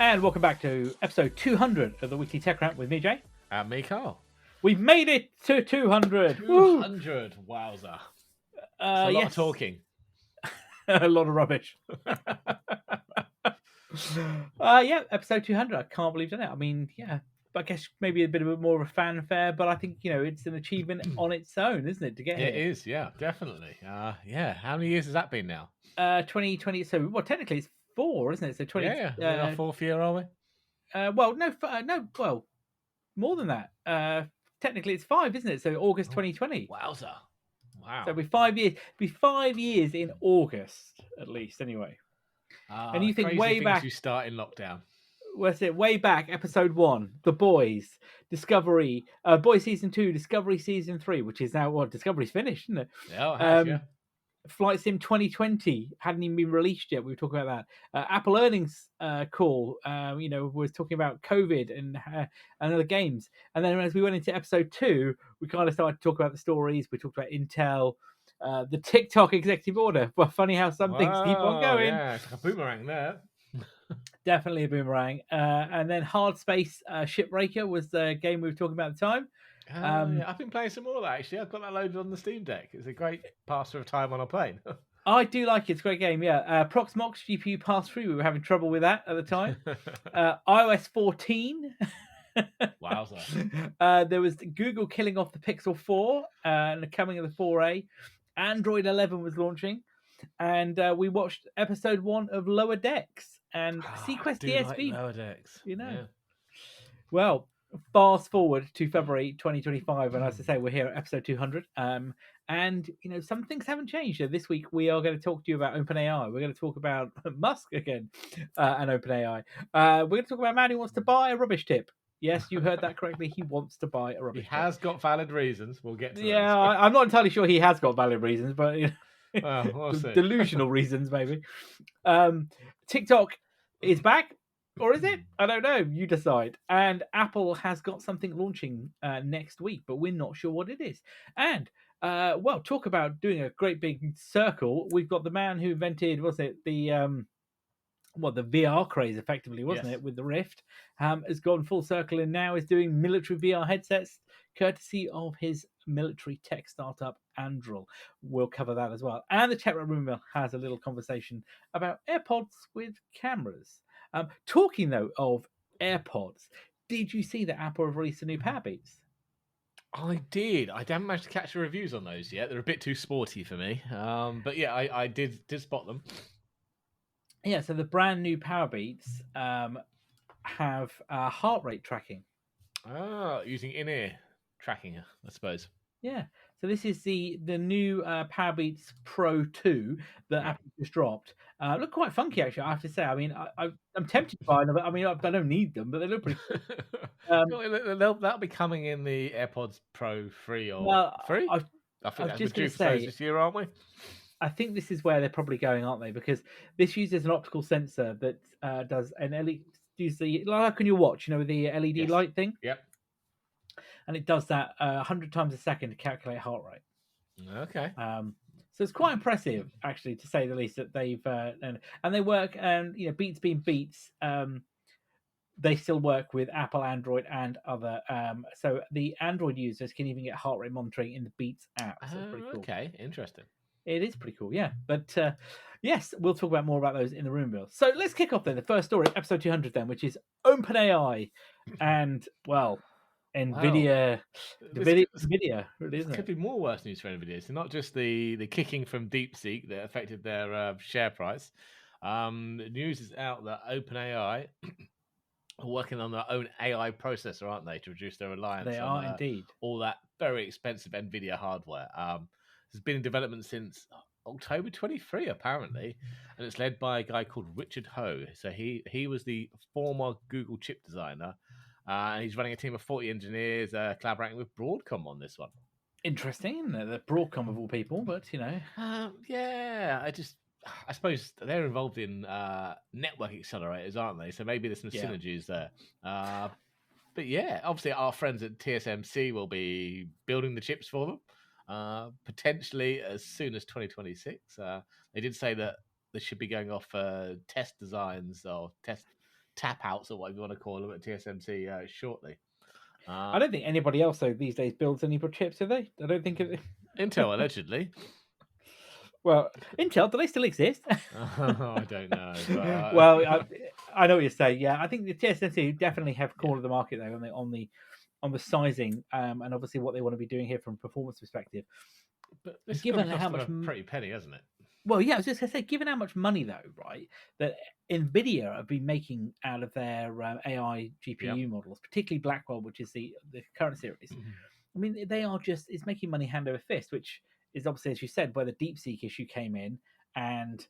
And welcome back to episode 200 of the Weekly Tech Rant with me, Jay. And me, Carl. We've made it to 200. 200. Woo! Wowza. It's a lot of talking. A lot of rubbish. Episode 200. I can't believe I've done it. I mean, I guess maybe a bit more of a fanfare, but I think, it's an achievement on its own, isn't it, to get here? It is, yeah, definitely. How many years has that been now? 2020. So, technically it's 4, isn't it? So 20. Yeah. We're in our 4th year, are we? More than that. Technically it's 5, isn't it? So August 2020. Wowza. Wow. So it'll be 5 years. Be 5 years in August, at least, anyway. And you think way back, you start in lockdown. What's it? Way back, episode 1, The Boys, Discovery, Boys season 2, Discovery season 3, which is now Discovery's finished, isn't it? Yeah, it has, yeah. Flight Sim 2020 hadn't even been released yet. We were talking about that. Apple earnings call, was talking about COVID and other games. And then as we went into episode 2, we kind of started to talk about the stories. We talked about Intel, the TikTok executive order. But funny how some things keep on going. Yeah, it's like a boomerang there. Definitely a boomerang. And then Hard Space Shipbreaker was the game we were talking about at the time. I've been playing some more of that, actually. I've got that loaded on the Steam Deck. It's a great passer of time on a plane. I do like it. It's a great game, yeah. Proxmox GPU pass-through. We were having trouble with that at the time. iOS 14. Wowza. There was Google killing off the Pixel 4 and the coming of the 4A. Android 11 was launching. And we watched episode 1 of Lower Decks and Sequest DSV. Like Lower Decks. Yeah. Well, fast forward to February 2025, and as I say, we're here at episode 200. And some things haven't changed. So this week we are going to talk to you about OpenAI. We're going to talk about Musk again and OpenAI. We're going to talk about a man who wants to buy a rubbish tip. Yes, you heard that correctly. He wants to buy a rubbish tip. He has got valid reasons. We'll get to those. I'm not entirely sure he has got valid reasons, but we'll see. Delusional reasons maybe. TikTok is back. Or is it? I don't know. You decide. And Apple has got something launching next week, but we're not sure what it is. And, talk about doing a great big circle. We've got the man who invented, the VR craze, effectively, wasn't it, with the Rift, has gone full circle and now is doing military VR headsets, courtesy of his military tech startup, Anduril. We'll cover that as well. And the Tech Room has a little conversation about AirPods with cameras. Talking though of AirPods, did you see that Apple have released a new Power Beats? I did. I haven't managed to catch the reviews on those yet. They're a bit too sporty for me. But yeah, I did spot them. Yeah, so the brand new Power Beats have heart rate tracking. Using in-ear tracking, I suppose. Yeah. So this is the new Power Beats Pro 2 that Apple just dropped. Look quite funky, actually, I have to say. I mean, I'm tempted to buy them, but I mean, I don't need them, but they look pretty cool. That'll be coming in the AirPods Pro 3 or 3? I think that's just due for those this year, aren't we? I think this is where they're probably going, aren't they? Because this uses an optical sensor that does an LED, like on your watch, with the LED light thing. Yep. And it does that 100 times a second to calculate heart rate. Okay. So it's quite impressive, actually, to say the least, that they've and they work. And Beats being Beats, they still work with Apple, Android, and other. So the Android users can even get heart rate monitoring in the Beats app. So it's pretty cool. Okay, interesting. It is pretty cool, yeah. But yes, we'll talk about more about those in the room, Bill. So let's kick off then. The first story, episode 200, then, which is OpenAI, and Nvidia. Nvidia, really, isn't it? Could be more worse news for Nvidia. So not just the kicking from DeepSeek that affected their share price. The news is out that OpenAI are working on their own AI processor, aren't they, to reduce their reliance they on are indeed all that very expensive Nvidia hardware. It's been in development since October 23, apparently, and it's led by a guy called Richard Ho. So he was the former Google chip designer, and he's running a team of 40 engineers collaborating with Broadcom on this one. Interesting, isn't it? The Broadcom of all people, but I suppose they're involved in network accelerators, aren't they? So maybe there's some synergies there. But yeah, obviously our friends at TSMC will be building the chips for them. Potentially as soon as 2026. They did say that they should be going off test designs or test tap outs or whatever you want to call them at TSMC shortly. I don't think anybody else though these days builds any chips, do they? I don't think it. Intel allegedly. Well, Intel, do they still exist? I don't know. But, well, I know what you're saying. Yeah, I think the TSMC definitely have cornered the market though on the sizing and obviously what they want to be doing here from a performance perspective. But this Given has how cost much them a pretty penny, hasn't it? Well, yeah, I was just going to say, given how much money though, right, that Nvidia have been making out of their AI GPU models, particularly Blackwell, which is the current series. I mean, they are it's making money hand over fist, which is obviously, as you said, where the DeepSeek issue came in, and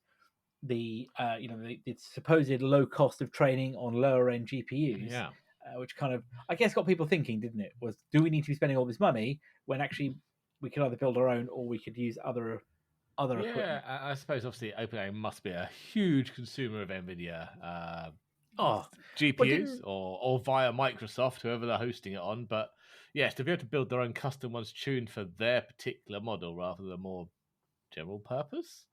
the the supposed low cost of training on lower end GPUs, which kind of I guess got people thinking, didn't it? Was do we need to be spending all this money when actually we could either build our own or we could use other equipment? I suppose obviously OpenAI must be a huge consumer of Nvidia GPUs or via Microsoft, whoever they're hosting it on. But yes, to be able to build their own custom ones tuned for their particular model rather than more general purpose.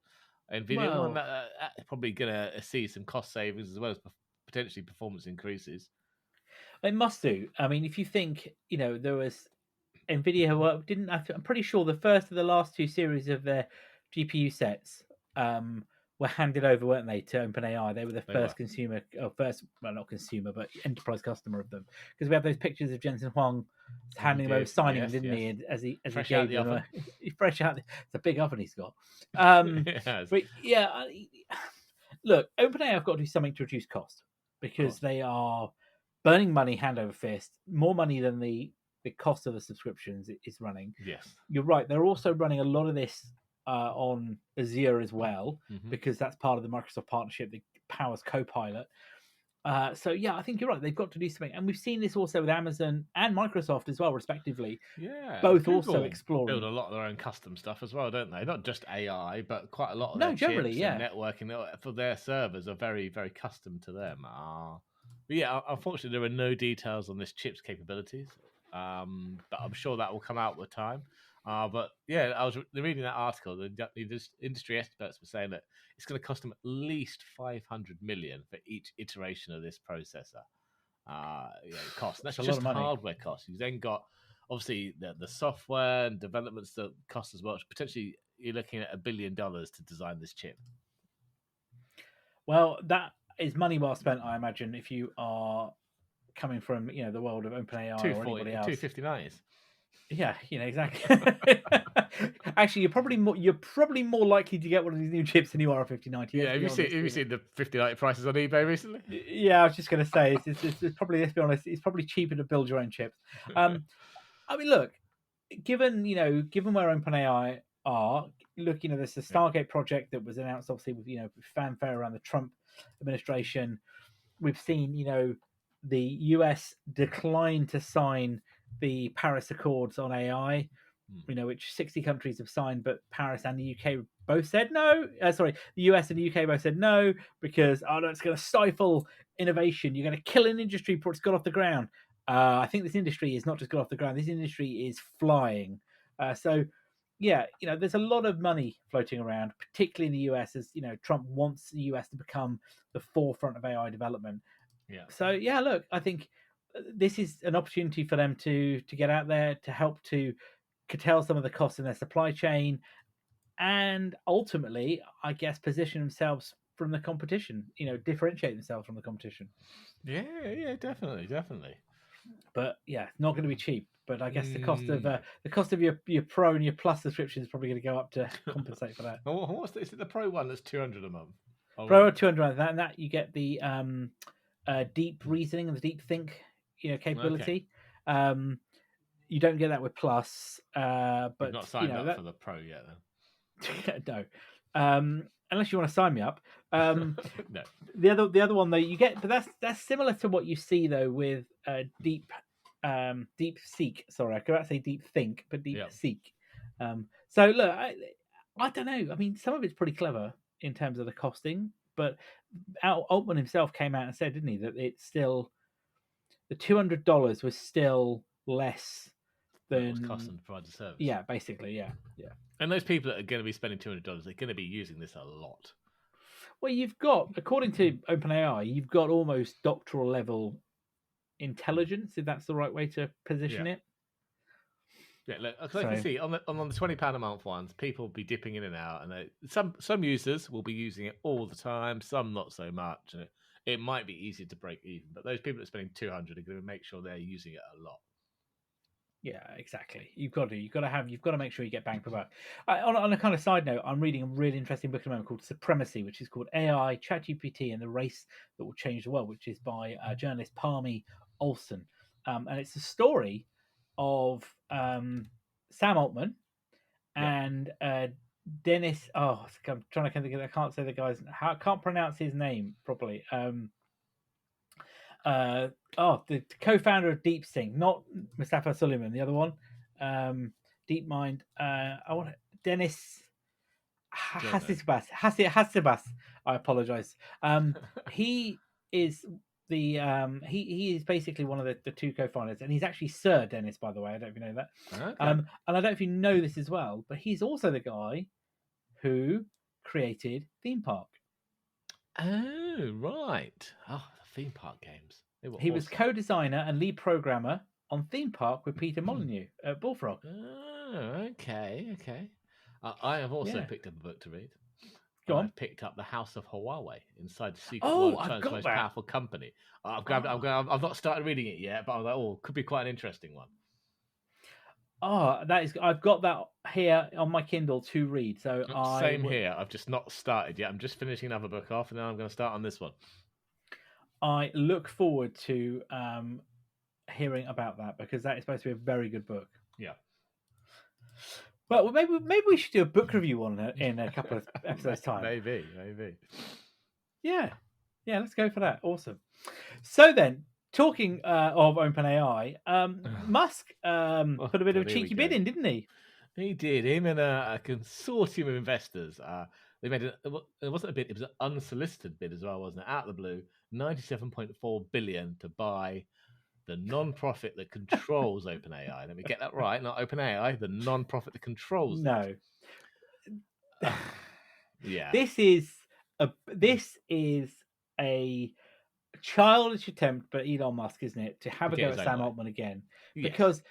Nvidia one that's probably going to see some cost savings as well as potentially performance increases. It must do. I mean, if you think, there was Nvidia didn't. I'm pretty sure the first of the last two series of their GPU sets were handed over, weren't they, to OpenAI? They were the first consumer, well, not consumer, but enterprise customer of them. Because we have those pictures of Jensen Huang handing them over, signing them, didn't he? As he gave them fresh out. It's a big oven he's got. But yeah, look, OpenAI have got to do something to reduce cost because they are burning money hand over fist, more money than the cost of the subscriptions is running. Yes, you're right. They're also running a lot of this on Azure as well, because that's part of the Microsoft partnership that powers Copilot. So yeah, I think you're right. They've got to do something, and we've seen this also with Amazon and Microsoft as well, respectively. Yeah, both Google also exploring. Build a lot of their own custom stuff as well, don't they? Not just AI, but quite a lot of No, their generally, chips yeah. and networking for their servers are very, very custom to them. But yeah, unfortunately, there are no details on this chip's capabilities. But I'm sure that will come out with time. But yeah, I was reading that article. The industry experts were saying that it's going to cost them at least 500 million for each iteration of this processor. Cost. That's just hardware costs. You've then got obviously the software and developments that cost as much. Potentially, you're looking at $1 billion to design this chip. Well, that is money well spent, I imagine, if you are coming from the world of OpenAI or anybody else. 259s. Yeah, exactly. Actually, you're probably more likely to get one of these new chips than you are a 5090. Yeah, have you seen the 5090 prices on eBay recently? Yeah, I was just going to say, it's probably, let's be honest, it's probably cheaper to build your own chips. I mean, look, given where OpenAI are, look, there's the Stargate project that was announced, obviously, with fanfare around the Trump administration. We've seen, the US decline to sign the Paris Accords on AI, which 60 countries have signed, but Paris and the UK both said no. The US and the UK both said no because it's going to stifle innovation. You're going to kill an industry before it's got off the ground. I think this industry is not just got off the ground. This industry is flying. So, yeah, there's a lot of money floating around, particularly in the US, as Trump wants the US to become the forefront of AI development. Yeah. So yeah, look, I think this is an opportunity for them to get out there to help to curtail some of the costs in their supply chain, and ultimately, I guess, position themselves from the competition. Differentiate themselves from the competition. Yeah, definitely. But yeah, it's not going to be cheap. But I guess the cost of your Pro and your Plus subscription is probably going to go up to compensate for that. Is it the Pro one that's $200 a month? Pro 200 and that you get the deep reasoning and the deep think capability. Okay. You don't get that with Plus, but you've not signed up for the Pro yet then. No. Unless you want to sign me up. No. The other one though you get, but that's similar to what you see though with deep seek. Sorry, I could not say deep think, but deep seek. So look, I don't know. I mean, some of it's pretty clever in terms of the costing, but Altman himself came out and said, didn't he, that it's still the $200 was still less than it was costing to provide the service. Yeah, basically, yeah. And those people that are going to be spending $200, they're going to be using this a lot. Well, you've got, according to OpenAI, you've got almost doctoral level intelligence, if that's the right way to position Yeah. it. Yeah, look, I can So see on the £20 a month ones, people will be dipping in and out, and some users will be using it all the time, some not so much. And it might be easier to break even, but those people that are spending 200 are going to make sure they're using it a lot. yeah, exactly. You've got to make sure you get bang for buck. On a kind of side note, I'm reading a really interesting book at the moment called Supremacy, which is called AI, ChatGPT, and the Race That Will Change the World, which is by journalist Palmy Olson, and it's a story of Sam Altman Yeah. and Dennis. Oh, I'm trying to think. I can't say the guy's. I can't pronounce his name properly. The co-founder of DeepSync, not Mustafa Suleiman, the other one, DeepMind. I want Dennis Hassibas. I apologize. He is he is basically one of the two co-founders, and he's actually Sir Dennis, by the way. I don't know if you know that. Okay. And I don't know if you know this as well, but he's also the guy who created Theme Park. Oh, right. Oh, the theme park games. They were He was awesome. co-designer and lead programmer on Theme Park with Peter Molyneux at Bullfrog. Oh, okay. I have also Yeah. picked up a book to read. Go on. I've picked up The House of Huawei Inside the Secret Oh, World of I've China's got most that. powerful company. I've grabbed it. I've not started reading it yet, but I was like, oh, could be quite an interesting one. Oh, that is. I've got that here on my Kindle to read. So Same here. I've just not started yet. I'm just finishing another book off, and then I'm going to start on this one. I look forward to hearing about that because that is supposed to be a very good book. Yeah. Well, maybe we should do a book review on it in a couple of episodes' time. Maybe. Yeah, let's go for that. Awesome. So then, talking of OpenAI, Musk put a bit of a cheeky bid in, didn't he? He did. Him and a consortium of investors. They made it wasn't a bid; it was an unsolicited bid as well, wasn't it? Out of the blue, 97.4 billion to buy the non-profit that controls OpenAI. Let me get that right. Not OpenAI, the non-profit that controls No. it. Yeah. This is a childish attempt by Elon Musk, isn't it, to have a go at Sam Altman again? Yes. Because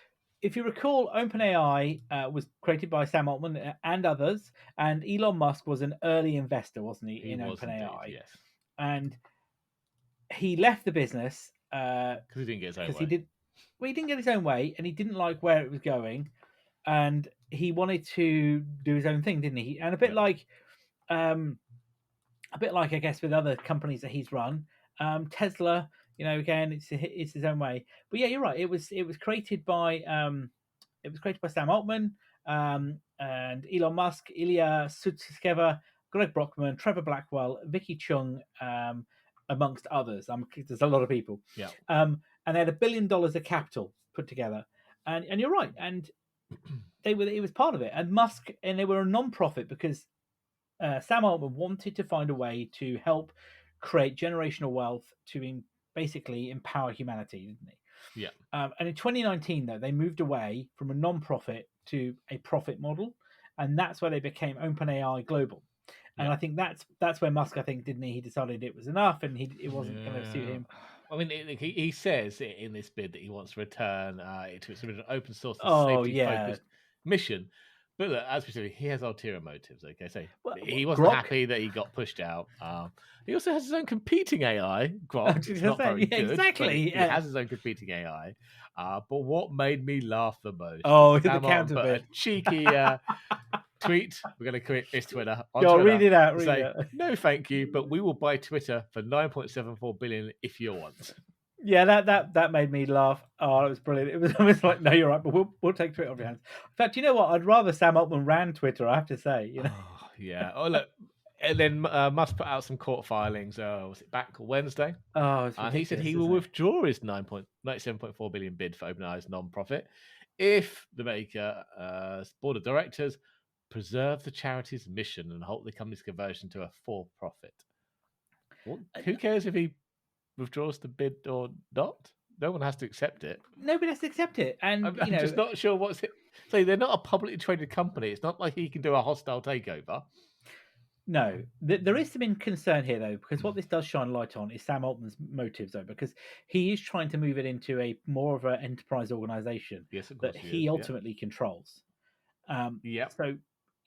if you recall, OpenAI was created by Sam Altman and others, and Elon Musk was an early investor, wasn't he, in OpenAI? Indeed, yes. And he left the business because he didn't get his own way. He didn't get his own way, and he didn't like where it was going, and he wanted to do his own thing, didn't he? And a bit like I guess with other companies that he's run, Tesla, again, it's his own way. But yeah, you're right. It was created by Sam Altman and Elon Musk, Ilya Sutskever, Greg Brockman, Trevor Blackwell, Vicky Chung, amongst others. There's a lot of people. Yeah. And they had $1 billion of capital put together. And you're right. And it was part of it. And Musk, and they were a non-profit because Sam Altman wanted to find a way to help create generational wealth to basically empower humanity, didn't he? Yeah. And in 2019, though, they moved away from a non-profit to a profit model, and that's where they became OpenAI Global. And I think that's where Musk, I think, didn't he? He decided it was enough, and it wasn't going to suit him. I mean, he says in this bid that he wants to return to its original open source safety-focused mission. But look, as we said, he has ulterior motives. Okay, so he wasn't happy that he got pushed out. He also has his own competing AI, Grok. It's not very good. Exactly. He has his own competing AI. But what made me laugh the most? The counterfeit. A cheeky tweet. We're going to create this Twitter. Read it out. No, thank you, but we will buy Twitter for 9.74 billion if you want. Yeah, that made me laugh. Oh, it was brilliant. It was almost like, no, you're right, but we'll take Twitter off your hands. In fact, you know what? I'd rather Sam Altman ran Twitter. I have to say. Oh, yeah. Oh, look. And then Musk put out some court filings. Was it back Wednesday? Oh, and he said he will withdraw his 97.4 billion bid for OpenAI's non-profit if the maker board of directors preserve the charity's mission and halt the company's conversion to a for-profit. Well, who cares if he withdraws the bid or not? No one has to accept it. Nobody has to accept it. And I'm just not sure what's it. So they're not a publicly traded company. It's not like he can do a hostile takeover. No, there is some concern here though, because what this does shine light on is Sam Altman's motives, though, because he is trying to move it into a more of an enterprise organization Yes, of that course he is. he Yeah. ultimately controls. Yep. So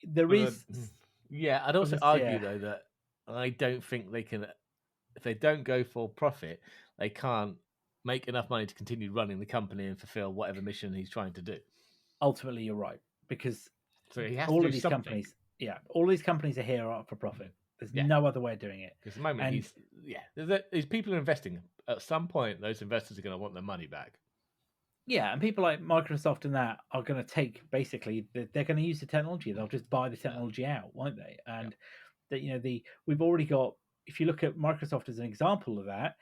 there But is, yeah, I'd also argue yeah, though that I don't think they can. If they don't go for profit, they can't make enough money to continue running the company and fulfill whatever mission he's trying to do. ultimately you're right, because So he has to all do of these something. companies, yeah, all these companies are here are for profit. There's Yeah, no other way of doing it. because at the moment And there's people investing. At some point, those investors are going to want their money back. yeah, and people like Microsoft and that are going to take basically they're going to use the technology. They'll just buy the Yeah, technology out, won't they? yeah, And that we've already got. If you look at Microsoft as an example of that,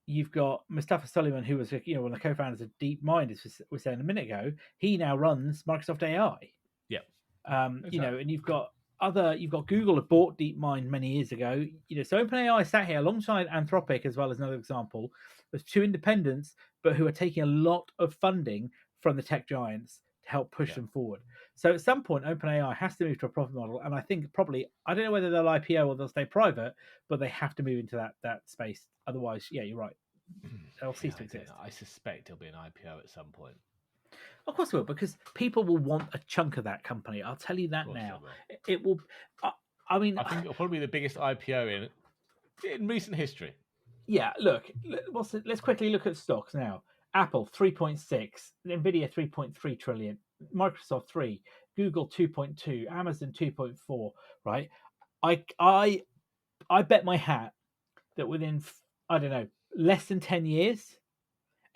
you've got Mustafa Sullivan, who was one of the co-founders of DeepMind, as we were saying a minute ago. He now runs Microsoft AI. yeah. And you've got Google had bought DeepMind many years ago. So OpenAI sat here alongside Anthropic as well as another example. There's two independents, but who are taking a lot of funding from the tech giants to help push Yeah. them forward. So at some point, OpenAI has to move to a profit model, and I think probably I don't know whether they'll IPO or they'll stay private, but they have to move into that space. Otherwise, yeah, you're right, they'll cease to exist. I suspect it'll be an IPO at some point. Of course, it will, because people will want a chunk of that company. I'll tell you that now. It will. I mean, I think it'll probably be the biggest IPO in recent history. Yeah. Look, let's quickly look at stocks now. Apple 3.6, Nvidia 3.3 trillion, Microsoft 3, Google 2.2, Amazon 2.4. Right. I bet my hat that within I don't know less than 10 years,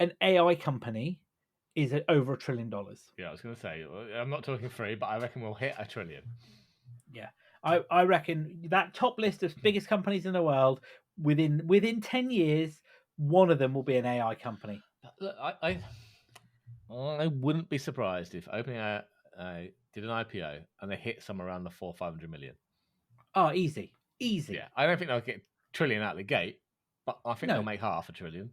an AI company is at over $1 trillion. Yeah, I was going to say, I'm not talking free, but I reckon we'll hit $1 trillion. Yeah, I reckon that top list of biggest companies in the world, within 10 years, one of them will be an AI company. Look, I wouldn't be surprised if OpenAI did an IPO and they hit somewhere around the 400-500 million. Oh, easy. Yeah, I don't think they'll get trillion out of the gate, but I think they'll No, make $500 billion.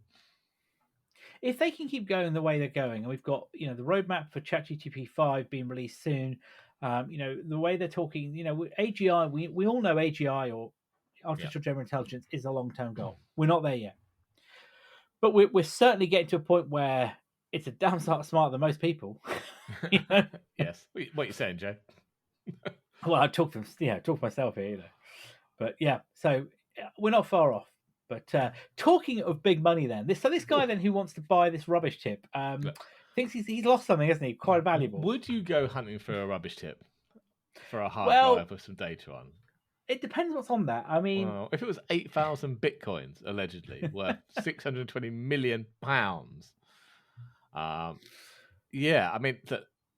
if they can keep going the way they're going, and we've got the roadmap for ChatGPT 5 being released soon. The way they're talking, AGI. We all know AGI, or artificial general intelligence, is a long term goal. We're not there yet, but we're certainly getting to a point where it's a damn sight smarter than most people. Yes. What are you saying, Joe? Well, I talk to myself here, But yeah, so we're not far off. But talking of big money, then this guy then who wants to buy this rubbish tip thinks he's lost something, hasn't he? Quite valuable. Would you go hunting for a rubbish tip for a hard Well, drive with some data on? it depends what's on that. I mean, Well, if it was 8,000 bitcoins allegedly worth £620 million, yeah, I mean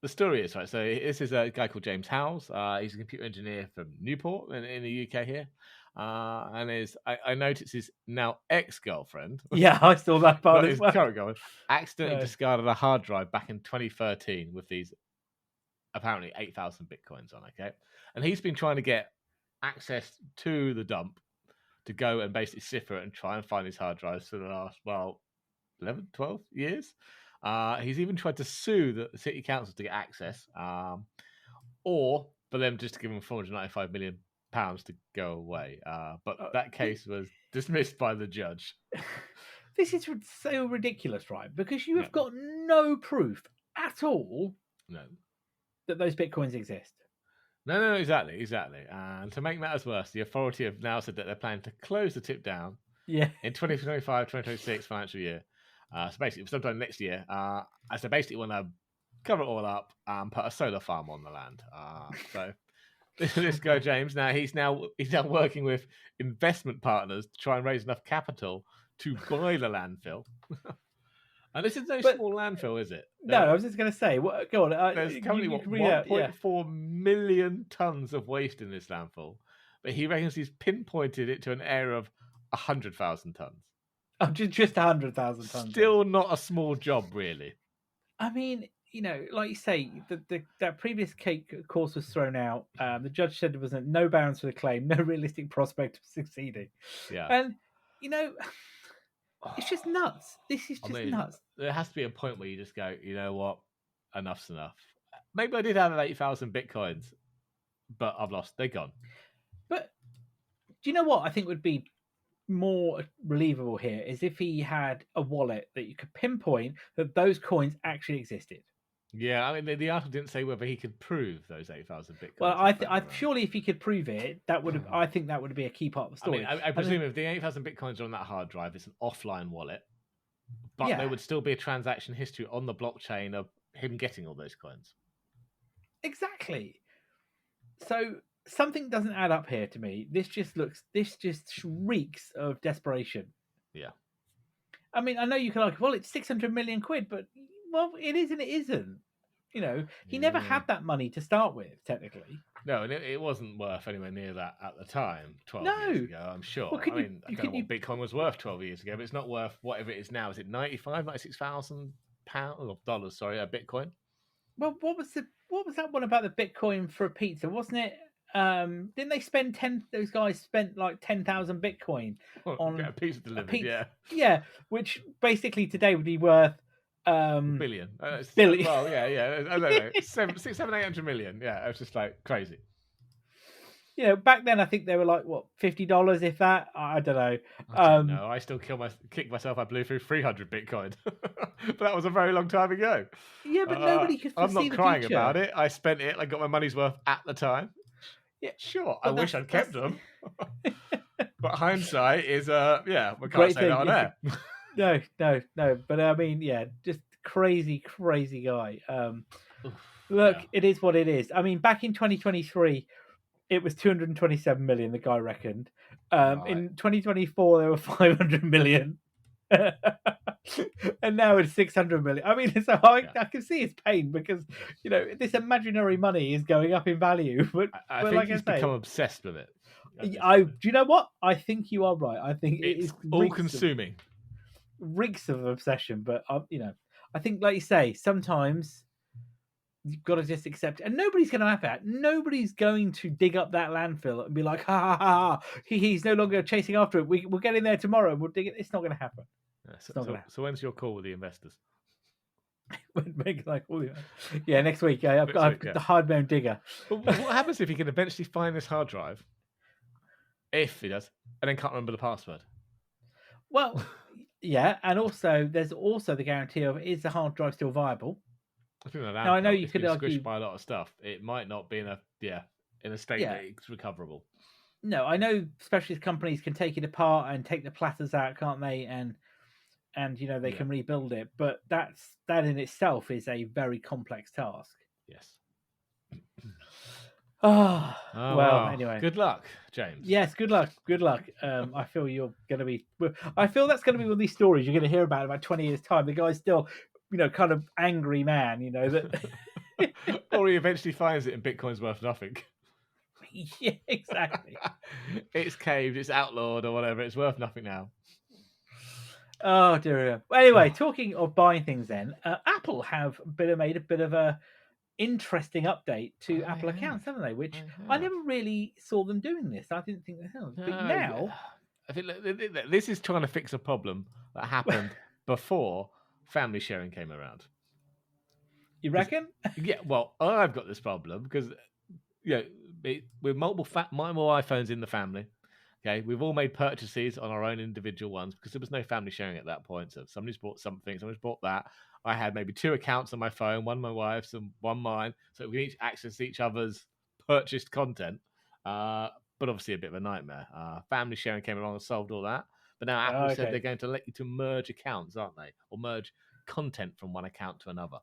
the story is right. So this is a guy called James Howells. He's a computer engineer from Newport in the UK here, and I noticed his now ex-girlfriend. yeah, I saw that part Not as his well. current girlfriend. Accidentally No. discarded a hard drive back in 2013 with these apparently 8,000 bitcoins on. Okay, and he's been trying to get access to the dump to go and basically sift through it and try and find his hard drives for the last 11, 12 years. He's even tried to sue the city council to get access, or for them just to give him £495 million to go away. But that case was dismissed by the judge. This is so ridiculous, right? Because you have got no proof at all that those bitcoins exist. No, exactly. And to make matters worse, the authority have now said that they're planning to close the tip down in 2025-2026 financial year. So basically, sometime next year. As they basically want to cover it all up and put a solar farm on the land. So this guy James he's now working with investment partners to try and raise enough capital to buy the landfill. And this is no small landfill, is it? No, I was just going to say. Go on. There's currently 1.4 million tons of waste in this landfill, but he reckons he's pinpointed it to an area of 100,000 tons. Oh, just 100,000 tons. Still not a small job, really. I mean, like you say, that previous course was thrown out. The judge said there was no bounds for the claim, no realistic prospect of succeeding. Yeah, and it's just nuts. This is just nuts. There has to be a point where you just go, you know what, enough's enough. Maybe I did have 8,000 bitcoins, but I've lost. They're gone. But Do you know what I think would be more believable here is if he had a wallet that you could pinpoint that those coins actually existed. Yeah, I mean, the article didn't say whether he could prove those 8,000 Well, bitcoins. I surely if he could prove it, that would have. I think that would be a key part of the I mean, story. I presume if the 8,000 bitcoins are on that hard drive, it's an offline wallet, but there Yeah, would still be a transaction history on the blockchain of him getting all those coins. exactly. So something doesn't add up here to me. This just reeks of desperation. Yeah. I mean, I know you can like, well, it's 600 million quid, but well, it is and it isn't. You know, he never Yeah. had that money to start with, technically. No, and it wasn't worth anywhere near that at the time, 12 No. years ago, I'm sure. Well, I mean, I don't know what Bitcoin was worth 12 years ago, but it's not worth whatever it is now. Is it 96,000 pounds or dollars, sorry, a Bitcoin? Well, what was that one about the Bitcoin for a pizza? Wasn't it? Didn't they spend those guys spent like 10,000 Bitcoin on Get a pizza delivered, yeah. Yeah, which basically today would be worth billion. billion. Well, yeah. I don't know. 800 million. Yeah, it was just like crazy. You know, back then I think they were like what $50, if that. I don't know. I don't know. I still kick myself. I blew through 300 Bitcoin, but that was a very long time ago. Yeah, but nobody could foresee I'm not the crying future. about it. I spent it. I got my money's worth at the time. Yeah, sure. I wish I'd kept them. But hindsight is, we can't Great say thing. that on air. No. But I mean, yeah, just crazy guy. Look, it is what it is. I mean, back in 2023, it was 227 million. The guy reckoned. In 2024, there were 500 million. And now it's 600 million. I mean, so I can see his pain because you know this imaginary money is going up in value. But I think like he's become obsessed with it. Do you know what? I think you are right. I think it's all consuming. Reeks of obsession, but you know, I think, like you say, sometimes you've got to just accept it. And nobody's going to have that. Nobody's going to dig up that landfill and be like, ha. He's no longer chasing after it. We'll get in there tomorrow. We'll dig it. It's not going to happen. So when's your call with the investors? Yeah, next week. I've got the hardbound digger. But what happens if he can eventually find this hard drive? If he does, and then can't remember the password. Well, yeah, and also there's also the guarantee of is the hard drive still viable? I think now I know you could argue squished by a lot of stuff. It might not be in a state that it's recoverable. No, I know specialist companies can take it apart and take the platters out, can't they? And you know they can rebuild it, but that in itself is a very complex task. Yes. Well, anyway. Good luck, James. Yes, good luck. I feel you're going to be. I feel that's going to be one of these stories you're going to hear about 20 years' time. The guy's still, you know, kind of angry man. You know that. Or he eventually finds it and Bitcoin's worth nothing. Yeah, exactly. It's caved. It's outlawed or whatever. It's worth nothing now. Oh dear. Well, anyway, talking of buying things, then Apple have made a bit of a interesting update to Apple accounts, haven't they? Which I never really saw them doing this. I didn't think they had. But now, I think this is trying to fix a problem that happened before family sharing came around. You reckon? Yeah. Well, I've got this problem because with multiple iPhones in the family. Okay, we've all made purchases on our own individual ones because there was no family sharing at that point. So if somebody's bought something, somebody's bought that. I had maybe 2 accounts on my phone, one my wife's and one mine. So we can each access each other's purchased content. But obviously a bit of a nightmare. Family sharing came along and solved all that. But now Apple said they're going to let you to merge accounts, aren't they? Or merge content from one account to another.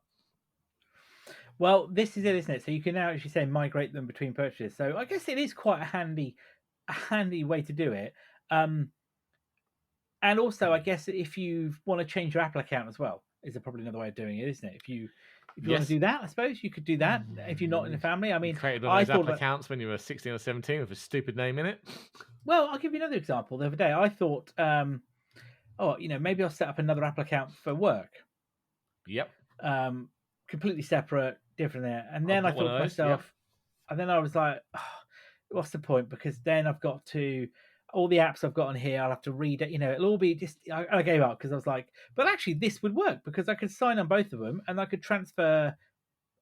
Well, this is it, isn't it? So you can now actually say migrate them between purchases. So I guess it is quite a handy way to do it. And also, I guess if you want to change your Apple account as well, is probably another way of doing it, isn't it? If you want to do that, I suppose you could do that if you're not in the family. I mean, you created one of those Apple accounts when you were 16 or 17 with a stupid name in it. Well, I'll give you another example. The other day, I thought, maybe I'll set up another Apple account for work. Yep. Completely separate, different there. And then I thought to myself, and then I was like, what's the point? Because then I've got to all the apps I've got on here. I'll have to read it. You know, it'll all be just. I gave up because I was like, but actually, this would work because I could sign on both of them and I could transfer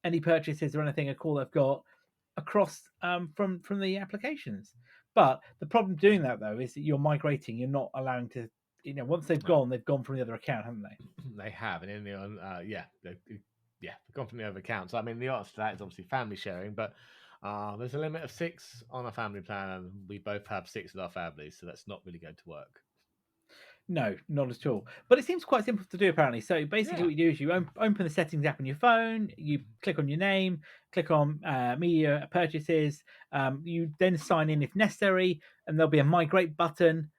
any purchases or anything a call I've got across from the applications. But the problem doing that though is that you're migrating. You're not allowing to. Once they've No, gone from the other account, haven't they? they have, and in the they've gone from the other accounts. I mean, the answer to that is obviously family sharing, but there's a limit of 6 on a family plan, and we both have 6 in our families, so that's not really going to work. No, not at all. But it seems quite simple to do apparently. So basically, Yeah, what you do is you open the settings app on your phone. You click on your name, click on media purchases. You then sign in if necessary, and there'll be a migrate button.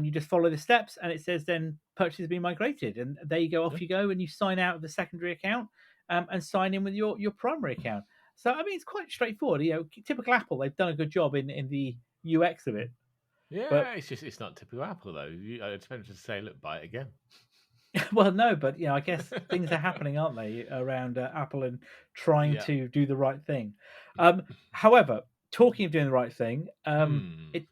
You just follow the steps, and it says then purchase has been migrated, and there you go. yeah, Off you go, and you sign out of the secondary account and sign in with your primary account. So I mean, it's quite straightforward. Typical Apple. They've done a good job in the UX of it. yeah. But It's not typical Apple though. It's meant to say, look, buy it again. well, no, but I guess things are happening, aren't they, around Apple and trying Yeah. to do the right thing. However, talking of doing the right thing, Hmm. it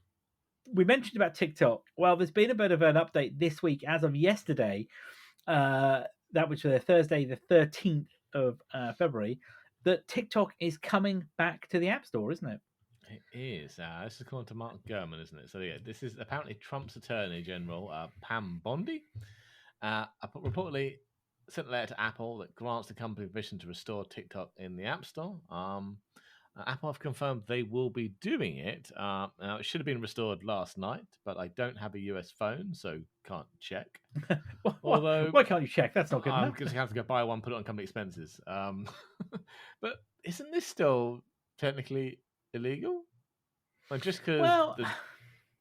we mentioned about TikTok. Well, there's been a bit of an update this week, as of yesterday. That was Thursday, the 13th of February. That TikTok is coming back to the App Store, isn't it? It is. This is according to Mark Gurman, isn't it? So yeah, this is apparently Trump's Attorney General, Pam Bondi, reportedly sent a letter to Apple that grants the company permission to restore TikTok in the App Store. Apple have confirmed they will be doing it. Now, it should have been restored last night, but I don't have a US phone, so can't check. Although Why can't you check? That's not good I'm enough. going to have to go buy one, put it on company expenses. But isn't this still technically illegal? Like, just because Well, the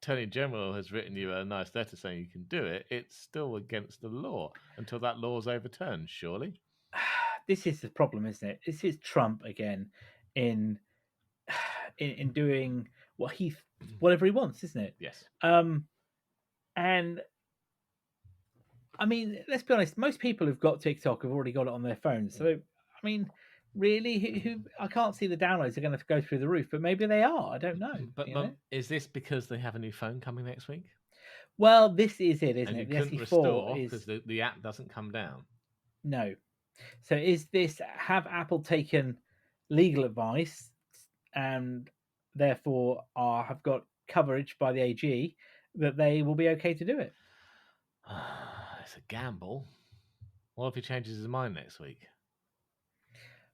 Attorney General has written you a nice letter saying you can do it, it's still against the law until that law is overturned, surely? this is the problem, isn't it? This is Trump again in in doing whatever he wants, isn't it? Yes. Um, and I mean, let's be honest. Most people who've got TikTok have already got it on their phones. So, I mean, really, who I can't see the downloads are going to go through the roof, but maybe they are. I don't know. But is this because they have a new phone coming next week? Well, this is it, isn't And you it? The couldn't SE4 restore because is the app doesn't come down. no. So, is this have Apple taken legal advice and therefore have got coverage by the AG that they will be okay to do it? It's a gamble. What if he changes his mind next week?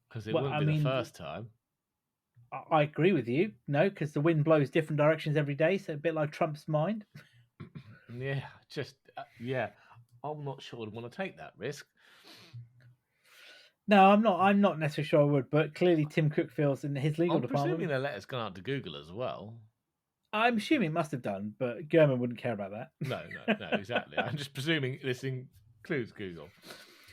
Because it Well, wouldn't I be the mean, first time. I agree with you. No, because the wind blows different directions every day, so a bit like Trump's mind. Yeah, yeah. I'm not sure I'd want to take that risk. No, I'm not. I'm not necessarily sure I would, but clearly Tim Cook feels in his legal I'm presuming department. the letter's gone out to Google as well. I'm assuming it must have done, but Gurman wouldn't care about that. No, exactly. I'm just presuming this includes Google.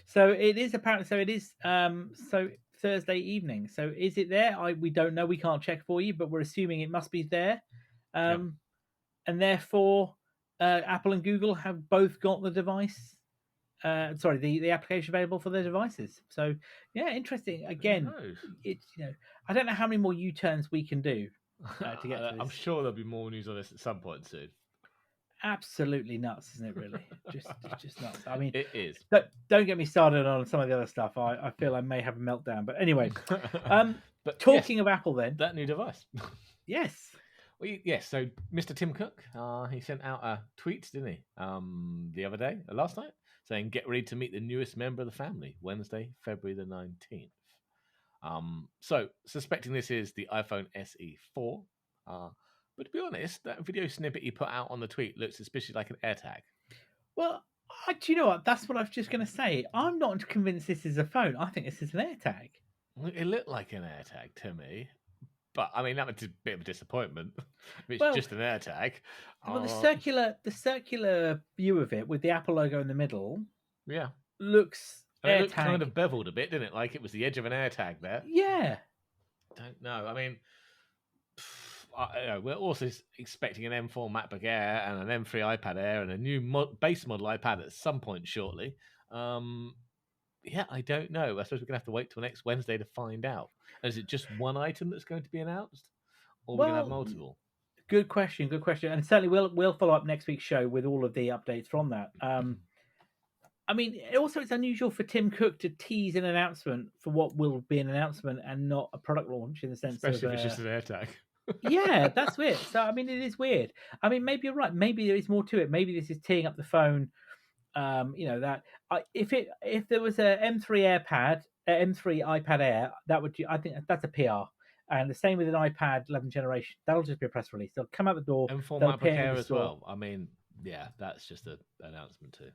So it is apparently. So it is. So Thursday evening. So is it there? We don't know. We can't check for you, but we're assuming it must be there. Yep. And therefore, Apple and Google have both got the device. Sorry, the application available for their devices. So yeah, interesting. Who Again, knows? it's I don't know how many more U-turns we can do to get to I'm this. sure there'll be more news on this at some point soon. Absolutely nuts, isn't it? Really, just nuts. I mean, It is. don't get me started on some of the other stuff. I feel I may have a meltdown. But anyway, But talking of Apple, then that new device. yes. Well, yes. So Mr. Tim Cook, he sent out a tweet, didn't he? The other day, last night, saying, "Get ready to meet the newest member of the family, Wednesday, February the 19th." So suspecting this is the iPhone SE 4. But to be honest, that video snippet he put out on the tweet looks suspiciously like an AirTag. Well, do you know what? That's what I was just going to say. I'm not convinced this is a phone. I think this is an AirTag. It looked like an AirTag to me. But I mean, that was a bit of a disappointment. It's Well, just an AirTag. Well, the circular view of it with the Apple logo in the middle Yeah. looks And it looked kind AirTag. of beveled a bit, didn't it? Like it was the edge of an AirTag there. Yeah. Don't know. I mean, we're also expecting an M4 MacBook Air and an M3 iPad Air and a new base model iPad at some point shortly. Yeah, I don't know. I suppose we're going to have to wait till next Wednesday to find out. And is it just one item that's going to be announced? Or we're going to have Well, multiple? good question, and certainly we'll follow up next week's show with all of the updates from that. I mean, also it's unusual for Tim Cook to tease an announcement for what will be an announcement and not a product launch in the sense of. Especially if it's just an AirTag. Yeah, that's weird. So I mean, it is weird. I mean, maybe you're right. Maybe there is more to it. Maybe this is teeing up the phone. That if there was a M3 AirPad, M3 iPad Air, that would I think that's a PR. And the same with an iPad 11th generation. That'll just be a press release. They'll come out the door. M4 They'll MacBook appear in Air the as store. well. I mean, yeah, that's just an announcement too.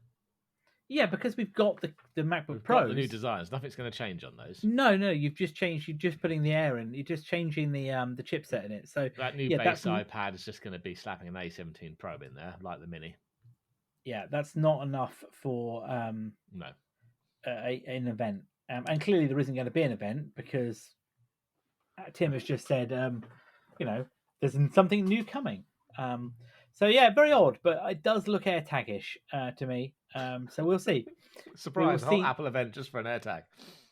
Yeah, because we've got the MacBook We've Pros. got the new designs. Nothing's going to change on those. No, you've just changed. You're just putting the Air in. You're just changing the chipset in it. So That new base iPad is just going to be slapping an A17 Pro in there, like the Mini. Yeah, that's not enough for No. An event. And clearly there isn't going to be an event because Tim has just said, there's something new coming. So yeah, very odd, but it does look AirTag-ish to me. So we'll see. Surprise! Whole Apple event just for an AirTag.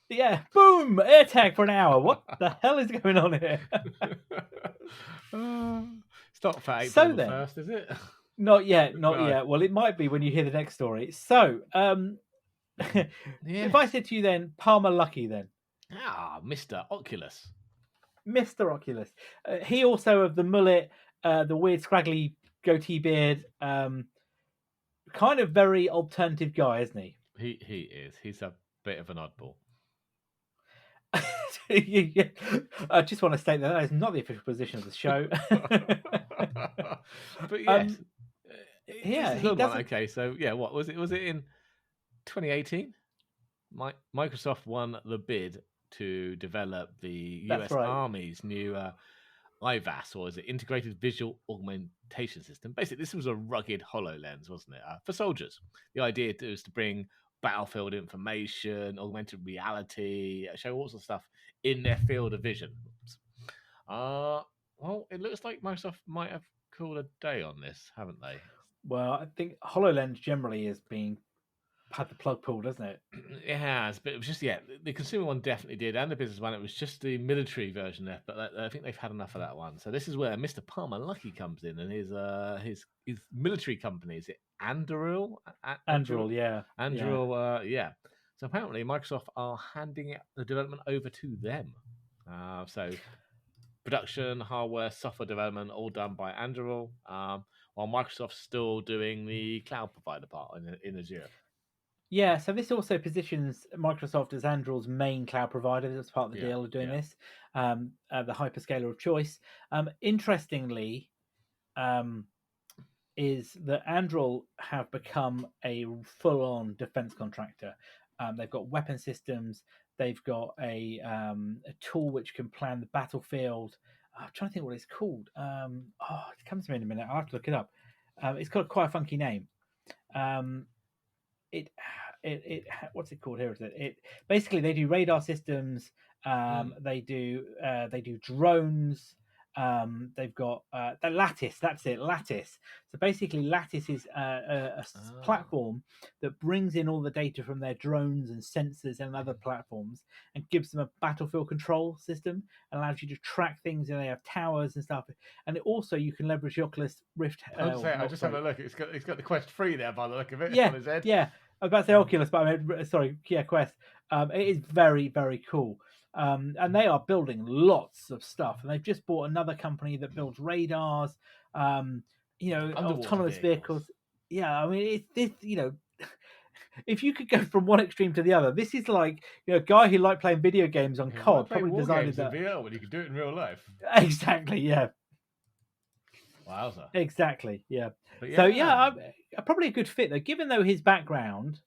Yeah, boom! AirTag for an hour. What the hell is going on here? It's not for April the 1st, is it? Not yet. Well, it might be when you hear the next story. So, Yes. If I said to you then, Palmer Luckey then. Mr. Oculus. Mr. Oculus. He also of the mullet, the weird scraggly goatee beard, kind of very alternative guy, isn't he? He is. He's a bit of an oddball. I just want to state that is not the official position of the show. But yes. He doesn't... Okay, so yeah, what was it? Was it in 2018? Microsoft won the bid to develop the US Army's new IVAS, or is it Integrated Visual Augmentation System? Basically, this was a rugged HoloLens, wasn't it? For soldiers. The idea was to bring battlefield information, augmented reality, show all sorts of stuff in their field of vision. Well, it looks like Microsoft might have called a day on this, haven't they? Well, I think HoloLens generally has had the plug pulled, hasn't it? It has, but it was just the consumer one definitely did, and the business one. It was just the military version left, but I think they've had enough of that one. So this is where Mr. Palmer Luckey comes in, and his military company. Is it Anduril? Anduril, yeah. Anduril, yeah. So apparently Microsoft are handing the development over to them. So production, hardware, software development, all done by Anduril, while Microsoft's still doing the cloud provider part in Azure. Yeah, so this also positions Microsoft as Anduril's main cloud provider. That's part of the deal of doing this, the hyperscaler of choice. Interestingly, is that Anduril have become a full-on defense contractor. They've got weapon systems. They've got a tool which can plan the battlefield. I'm trying to think what it's called. It comes to me in a minute. I'll have to look it up. It's got quite a funky name. It what's it called? Here is it. It basically they do radar systems. They do drones. They've got the Lattice. That's it, Lattice. So basically, Lattice is a platform that brings in all the data from their drones and sensors and other platforms and gives them a battlefield control system and allows you to track things. And they have towers and stuff. And you can leverage the Oculus Rift. I just have a look. It's got the Quest 3 there by the look of it. Yeah, on his head. Yeah. I was about to say Oculus, but I meant, sorry, Quest. It is very, very cool. And they are building lots of stuff. And they've just bought another company that builds radars, autonomous vehicles. Yeah, I mean, it's this, if you could go from one extreme to the other, this is like, a guy who liked playing video games on COD probably designed that. In VR when you could do it in real life. Exactly, yeah. Wowza. Exactly, yeah. So, probably a good fit, though, given though his background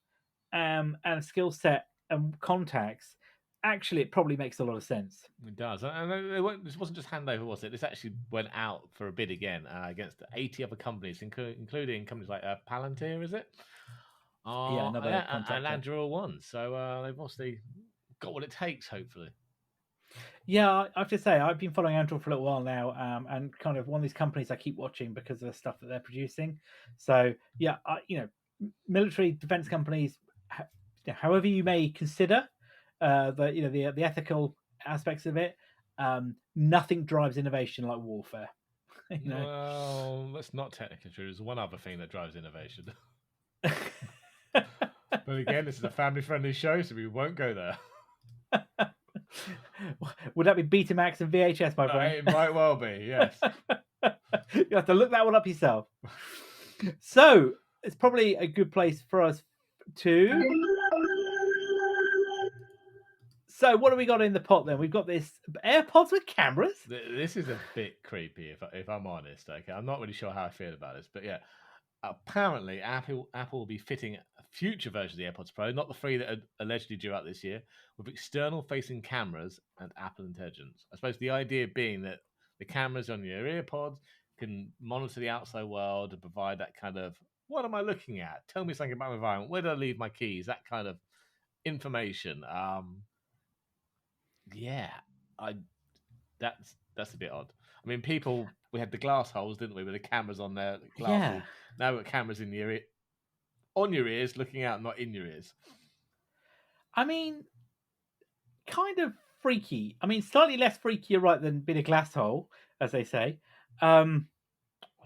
and skill set and contacts, actually, it probably makes a lot of sense. It does. And this wasn't just handover, was it? This actually went out for a bid again against 80 other companies, including companies like Palantir, is it? Another and Anduril won. So they've obviously got what it takes, hopefully. Yeah, I have to say, I've been following Anduril for a little while now, and kind of one of these companies I keep watching because of the stuff that they're producing. So, yeah, military defense companies, however you may consider the ethical aspects of it, nothing drives innovation like warfare. Well, that's not technically true. There's one other thing that drives innovation. But again, this is a family-friendly show, so we won't go there. Would that be Betamax and VHS, my friend? It might well be, yes. You have to look that one up yourself. So it's probably a good place for us to. So what do we got in the pot then? We've got this AirPods with cameras. This is a bit creepy, if I'm honest. Okay, I'm not really sure how I feel about this, but yeah, apparently Apple will be fitting a future version of the AirPods Pro, not the 3 that are allegedly due out this year, with external-facing cameras and Apple Intelligence. I suppose the idea being that the cameras on your AirPods can monitor the outside world and provide that kind of, what am I looking at? Tell me something about my environment. Where did I leave my keys? That kind of information. Yeah, that's a bit odd. I mean, we had the glass holes, didn't we, with the cameras on their glasses. Yeah. Now we've got cameras in your ear, on your ears, looking out, not in your ears. I mean, kind of freaky. I mean, slightly less freaky, you're right, than being a glass hole, as they say.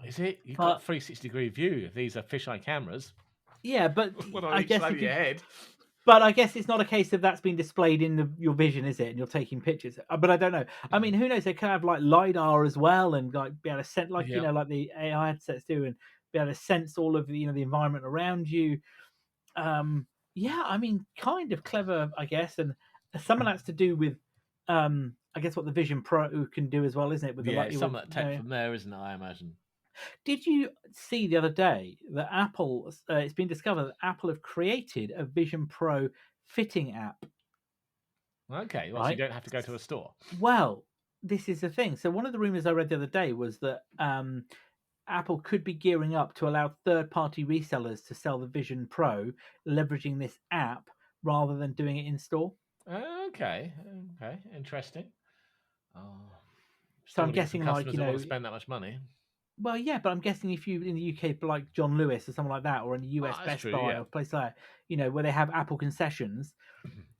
Is it? You've got 360-degree view. These are fisheye cameras. Yeah, but I guess if your head. But I guess it's not a case of that's been displayed in your vision, is it? And you're taking pictures. But I don't know. I mean, who knows? They could have like LiDAR as well, and like be able to sense, like like the AI headsets do, and be able to sense all of the the environment around you. Yeah, I mean, kind of clever, I guess, and some of that's to do with, I guess, what the Vision Pro can do as well, isn't it? With some of that tech from there, isn't it? I imagine. Did you see the other day that Apple? It's been discovered that Apple have created a Vision Pro fitting app. Okay, well, so you don't have to go to a store. Well, this is the thing. So one of the rumors I read the other day was that Apple could be gearing up to allow third-party resellers to sell the Vision Pro, leveraging this app rather than doing it in store. Okay, interesting. So I'm guessing, like, don't want to spend that much money. Well, yeah, but I'm guessing if you in the UK, like John Lewis or someone like that, or in the US Best Buy or a place like that, where they have Apple concessions,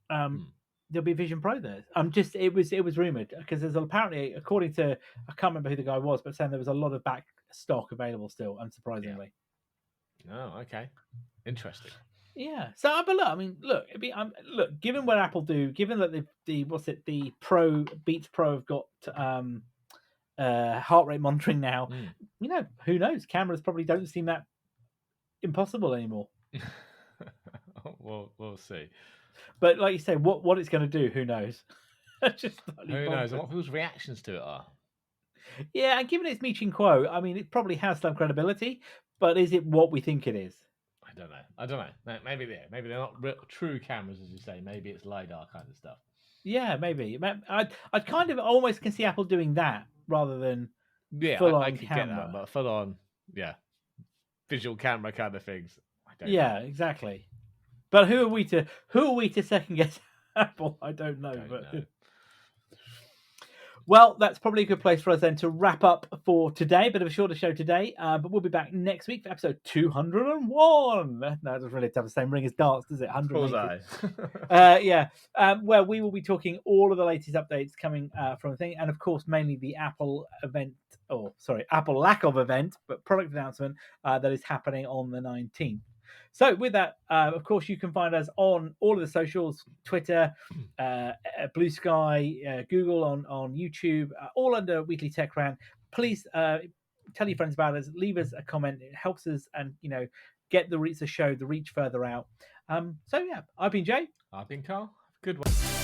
there'll be a Vision Pro there. It was rumored because there's apparently, according to, I can't remember who the guy was, but saying there was a lot of back stock available still, unsurprisingly. Yeah. Oh, okay, interesting. Yeah. So, but look, I mean, look, given what Apple do, given that the Beats Pro have got heart rate monitoring now, who knows? Cameras probably don't seem that impossible anymore. We'll see. But like you say, what it's going to do, who knows? Who knows? And what people's reactions to it are. Yeah, and given its meeting quo, I mean, it probably has some credibility, but is it what we think it is? I don't know. Maybe they're not true cameras, as you say. Maybe it's LiDAR kind of stuff. Yeah, maybe. I kind of almost can see Apple doing that rather than I could get that, but full on, visual camera kind of things. I don't know. Exactly. But who are we to second guess Apple? I don't know. Know. Well, that's probably a good place for us then to wrap up for today. Bit of a shorter show today, but we'll be back next week for episode 201. No, it doesn't really have the same ring as darts, does it? 100. Where we will be talking all of the latest updates coming from the thing, and of course, mainly the Apple event, Apple lack of event, but product announcement that is happening on the 19th. So with that, of course, you can find us on all of the socials, Twitter, Blue Sky, Google, on YouTube, all under Weekly Tech Rant. Please tell your friends about us. Leave us a comment. It helps us and, get the reach further out. I've been Jay. I've been Carl. Good one.